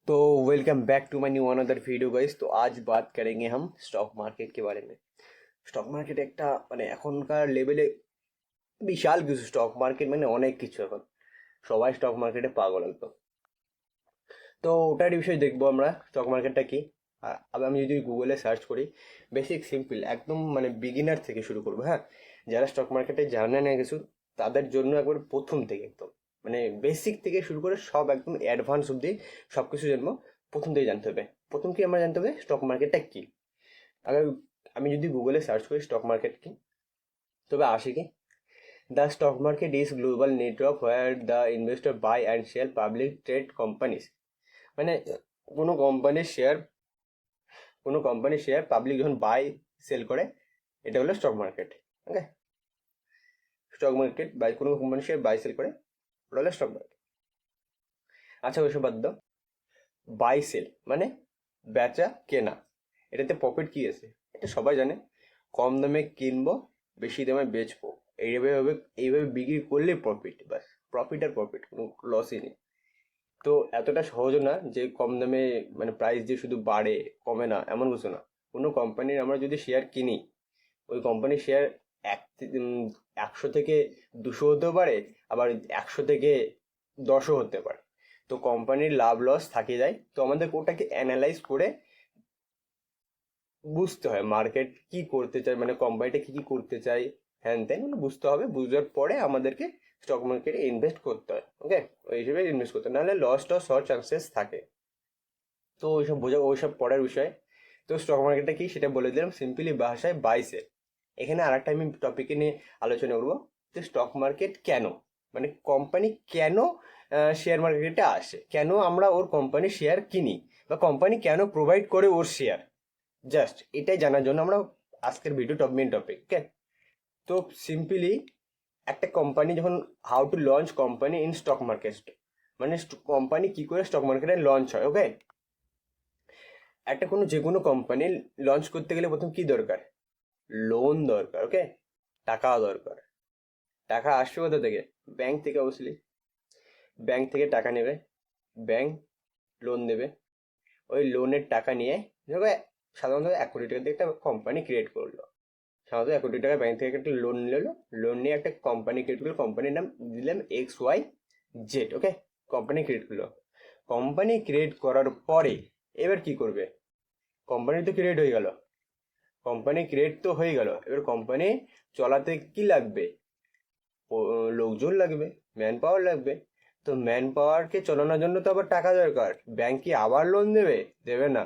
तो welcome back to my new another video guys. तो आज बात करेंगे हम स्टॉक मार्केट के बारे में। স্টক মার্কেট একটা মানে এখনকার লেভেলে বিশাল কিছু। স্টক মার্কেট মানে অনেক কিছু। এখন সবাই স্টক মার্কেটে পাগল একদম। তো ওটার বিষয়ে দেখবো আমরা স্টক মার্কেটটা কি। আবার আমি যদি গুগলে সার্চ করি, বেসিক সিম্পল একদম মানে বিগিনার থেকে শুরু করবো। হ্যাঁ, যারা স্টক মার্কেটে জানে না কিছু, তাদের জন্য একবার প্রথম থেকে একদম মানে বেসিক থেকে শুরু করে সব একদম অ্যাডভান্স অব্দি সব কিছু জানবো। প্রথম থেকে জানতে হবে। প্রথম কি আমরা জানতে হবে স্টক মার্কেটটা কি। আগে আমি যদি গুগলে সার্চ করি স্টক মার্কেট কি, তবে আসে কি, the stock market is global network where the investor buy and sell public trade companies. মানে কোনো কোম্পানির শেয়ার, কোনো কোম্পানির শেয়ার পাবলিক যখন বাই সেল করে, এটা হলো stock market. Okay, stock market buy কোনো কোম্পানির শেয়ার বাই সেল করে, ওটা হলো স্টক মার্কেট। আচ্ছা, ওইসব বাদ দাও। বাই সেল মানে বেচা কেনা। এটাতে প্রফিট কি আছে এটা সবাই জানে। কম দামে কিনবো, বেশি দামে বেচবো। এইভাবে এইভাবে বিক্রি করলে প্রফিট, বাস। প্রফিট আর প্রফিট, কোনো লসই নেই। তো এতটা সহজ না যে কম দামে মানে প্রাইস দিয়ে শুধু বাড়ে কমে না, এমন কিছু না। কোনো কোম্পানির আমরা যদি শেয়ার কিনি, ওই কোম্পানির শেয়ার এক 100 থেকে 200 হতেও পারে, আবার 100 থেকে 10ও হতে পারে। তো কোম্পানির লাভ লস থাকে যায়। তো আমাদের ওটাকে অ্যানালাইজ করে বুঝতে হয় মার্কেট কি করতে চায়, মানে কোম্পানিটা কি কি করতে চায়, হ্যান ত্যান মানে বুঝতে হবে। বুঝার পরে আমাদেরকে স্টক মার্কেটে ইনভেস্ট করতে হয়। ওকে, ওই হিসেবে ইনভেস্ট করতে হয়, নাহলে লস টস হওয়ার চান্সেস থাকে। তো ওইসব বোঝা, ওইসব পড়ার বিষয়। তো স্টক মার্কেটটা কি সেটা বলে দিলাম সিম্পলি ভাষায়, বাই সেল। এখানে আর একটা আমি টপিকে নিয়ে আলোচনা করবো যে স্টক মার্কেট কেন, মানে কোম্পানি কেন শেয়ার মার্কেটে আসে, কেন আমরা ওর কোম্পানির শেয়ার কিনি, বা কোম্পানি কেন প্রোভাইড করে ওর শেয়ার। জাস্ট এটাই জানার জন্য আমরা আজকের ভিডিও মেন টপিক। ওকে, তো সিম্পলি একটা কোম্পানি যখন, how to launch company in stock market, মানে কোম্পানি কি করে স্টক মার্কেটে লঞ্চ হয়। ওকে, একটা কোনো যে কোনো কোম্পানি লঞ্চ করতে গেলে প্রথম কি দরকার? লোন দরকার। ওকে, টাকা দরকার। টাকা আসবে কোথা থেকে? ব্যাংক থেকে অবশ্যই। ব্যাংক থেকে টাকা নেবে, ব্যাংক লোন দেবে। ওই লোনের টাকা নিয়ে ধরো সাধারণত 1 কোটি টাকা দিয়ে একটা কোম্পানি ক্রিয়েট করলো। সাধারণত 1 কোটি টাকা ব্যাংক থেকে একটা লোন নিলো। লোন নিয়ে একটা কোম্পানি ক্রিয়েট করলো, কোম্পানির নাম দিলাম XYZ। ওকে, কোম্পানি ক্রিয়েট করলো। কোম্পানি ক্রিয়েট করার পরে এবার কি করবে? কোম্পানি তো ক্রিয়েট হয়ে গেল, কোম্পানি ক্রিয়েট তো হয়ে গেল, এবার কোম্পানি চলাতে কি লাগবে? লোকজন লাগবে, ম্যান পাওয়ার লাগবে। তো ম্যান পাওয়ারকে চালানোর জন্য তো আবার টাকা দরকার। ব্যাংক কি আবার লোন দেবে? দেবে না।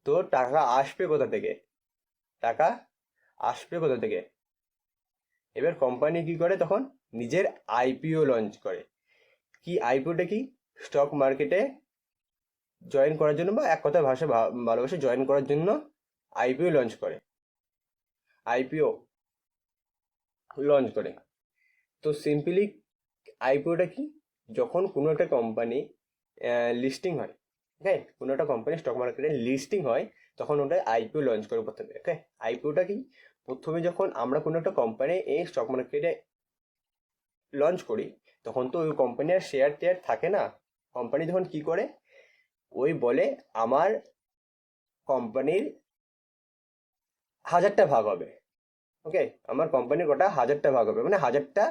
তো টাকা আসবে কোথা থেকে? টাকা আসবে কোথা থেকে? এবার কোম্পানি কি করে তখন? নিজের আইপিও লঞ্চ করে। কি আইপিওটা কি? স্টক মার্কেটে জয়েন করার জন্য, বা এক কথা ভাষা ভালোবাসে জয়েন করার জন্য আইপিও লঞ্চ করে। আইপিও লঞ্চ করে। তো সিম্পলি আইপিওটা কি? যখন কোনো একটা কোম্পানি লিস্টিং হয়, ওকে, কোনো একটা কোম্পানি স্টক মার্কেটে লিস্টিং হয়, তখন ওটা আইপিও লঞ্চ করে প্রথমে। ওকে, আইপিওটা কি? প্রথমে যখন আমরা কোনো একটা কোম্পানি এই স্টক মার্কেটে লঞ্চ করি, তখন তো ওই কোম্পানির শেয়ার টেয়ার থাকে না। কোম্পানি যখন কি করে, ওই বলে আমার কোম্পানির 1000টা ভাগ হবে। ওকে, আমার কোম্পানির কটা 1000টা ভাগ হবে, মানে 1000টা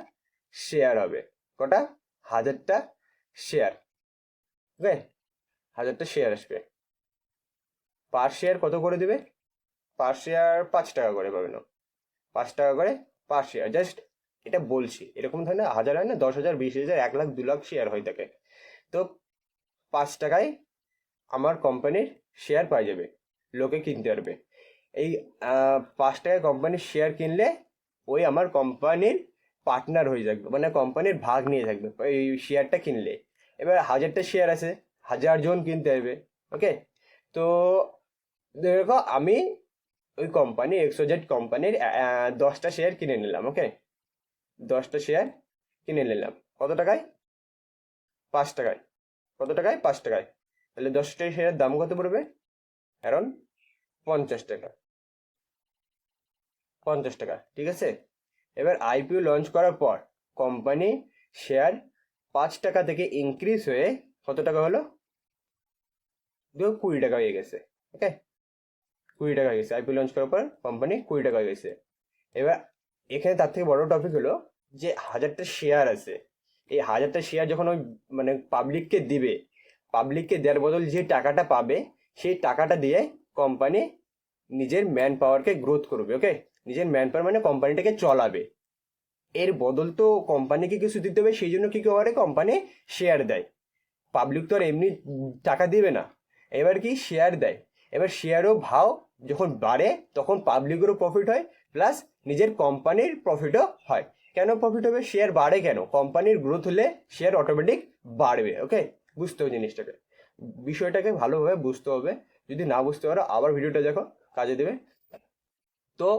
শেয়ার হবে। কটা? 1000টা শেয়ার। ওকে, 1000টা শেয়ার আসবে। পার শেয়ার কত করে দেবে? পার শেয়ার 5 টাকা করে পাবে না, 5 টাকা করে পার শেয়ার। জাস্ট এটা বলছি, এরকম ধরনের হাজার হয় না, 10,000, 20,000, 1 লাখ, 2 লাখ শেয়ার হয়ে থাকে। তো 5 টাকায় আমার কোম্পানির শেয়ার পাই যাবে, লোকে কিনতে পারবে। এই 5 টাকায় কোম্পানির শেয়ার কিনলে ওই আমার কোম্পানির পার্টনার হয়ে যাবে, মানে কোম্পানির ভাগ নিয়ে থাকবে এই শেয়ারটা কিনলে। এবার 1000টা শেয়ার আছে, 1000 জন কিনতে হবে। ওকে, তো দেখো আমি ওই কোম্পানি XYZ কোম্পানির 10টা শেয়ার কিনে নিলাম। ওকে, 10টা শেয়ার কিনে নিলাম কত টাকায়? 5 টাকায়। কত টাকায়? 5 টাকায়। তাহলে 10টা শেয়ারের দাম কত পড়বে? অ্যারাউন্ড 50 টাকা। 50 টাকা, ঠিক আছে। এবার আইপিও লঞ্চ করার পর কোম্পানি শেয়ার 5 টাকা থেকে ইনক্রিজ হয়ে কত টাকা হলো? দেখো 20 টাকা হয়ে গেছে। ওকে, 20 টাকা হয়ে গেছে, আইপিও লঞ্চ করার পর কোম্পানি 20 টাকা হয়ে গেছে। এবার এখানে তার থেকে বড় টপিক হলো যে 1000টা শেয়ার আছে, এই 1000টা শেয়ার যখন ওই মানে পাবলিককে দিবে, পাবলিককে দেওয়ার বদল যে টাকাটা পাবে সেই টাকাটা দিয়ে কোম্পানি নিজের ম্যান পাওয়ারকে গ্রোথ করবে। ওকে, নিজের ম্যান পাওয়ার মানে কোম্পানিটাকে চলাবে। এর বদল তো কোম্পানিকে কিছু দিতে হবে, সেই জন্য কি করে কোম্পানি শেয়ার দেয়। পাবলিক তো আর এমনি টাকা দিবে না, এবার কি শেয়ার দেয়। এবার শেয়ারও ভাও যখন বাড়ে তখন পাবলিকেরও প্রফিট হয়, প্লাস নিজের কোম্পানির প্রফিটও হয়। কেন প্রফিট হবে? শেয়ার বাড়ে কেন? কোম্পানির গ্রোথ হলে শেয়ার অটোমেটিক বাড়বে। ওকে, বুঝতে হবে জিনিসটাকে, বিষয়টাকে ভালোভাবে বুঝতে হবে। যদি না বুঝতে পারো আবার ভিডিওটা দেখো, কাজে দেবে। তো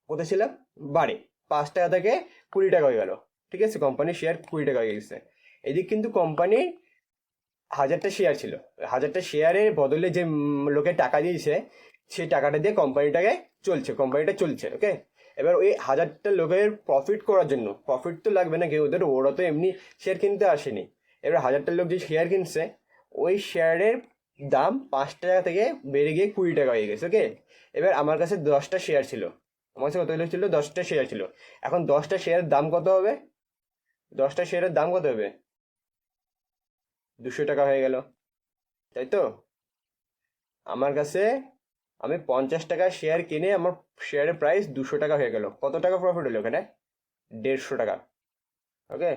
কোথায় ছিলাম? বাড়ে, 5 টাকা থেকে 20 টাকা হয়ে গেল। ঠিক আছে, কোম্পানির শেয়ার 20 টাকা হয়ে গেছে। এদিক কিন্তু কোম্পানির 1000টা শেয়ার ছিল, 1000টা শেয়ারের বদলে যে লোকে টাকা দিয়েছে সেই টাকাটা দিয়ে কোম্পানিটা চলছে। ওকে, এবার ওই 1000টা লোকের প্রফিট করার জন্য প্রফিট তো লাগবে না, কেউ ওরা তো এমনি শেয়ার কিনতে আসেনি। এবার 1000টা লোক যে শেয়ার কিনছে ওই শেয়ারের দাম 5 টাকা থেকে বেড়ে গিয়ে 20 টাকা হয়ে গেছে। ওকে, এবার আমার কাছে 10টা শেয়ার ছিল, আমার কাছে কতগুলো ছিল? 10টা শেয়ার ছিল। এখন 10টা শেয়ারের দাম কত হবে? 10টা শেয়ারের দাম কত হবে? 200 টাকা হয়ে গেল, তাই তো? আমার কাছে আমি 50 টাকা শেয়ার কিনে আমার শেয়ারের প্রাইস 200 টাকা হয়ে গেল। কত টাকা প্রফিট হলো এখানে? 150 টাকা। ওকে,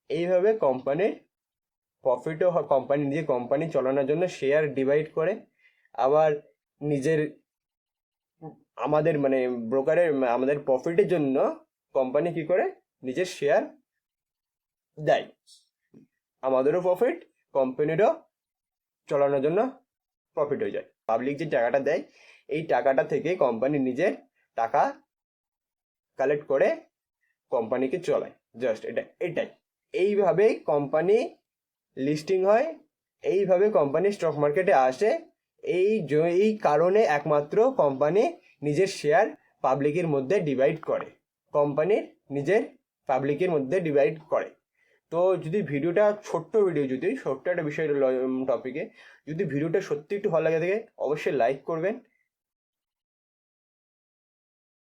এইভাবে কোম্পানির প্রফিটও হয়। কোম্পানি নিজে কোম্পানি চালানোর জন্য শেয়ার ডিভাইড করে, আবার নিজের আমাদের মানে ব্রোকারের আমাদের প্রফিটের জন্য কোম্পানি কি করে? নিজের শেয়ার দেয়। আমাদেরও প্রফিট, কোম্পানিরও চালানোর জন্য প্রফিট হয়ে যায়। পাবলিক যে টাকাটা দেয় এই টাকাটা থেকে কোম্পানি নিজের টাকা কালেক্ট করে কোম্পানিকে চলায়। জাস্ট এটাই। এইভাবেই কোম্পানি লিস্টিং হয়, এইভাবে কোম্পানি স্টক মার্কেটে আসে। এই কারণে একমাত্র কোম্পানি নিজের শেয়ার পাবলিকের মধ্যে ডিভাইড করে, কোম্পানির নিজের পাবলিকের মধ্যে ডিভাইড করে। তো যদি ভিডিওটা ছোট্ট ভিডিও, যদি ছোট্ট একটা বিষয় টপিকে যদি ভিডিওটা সত্যি একটু ভালো লাগে থাকে অবশ্যই লাইক করবেন।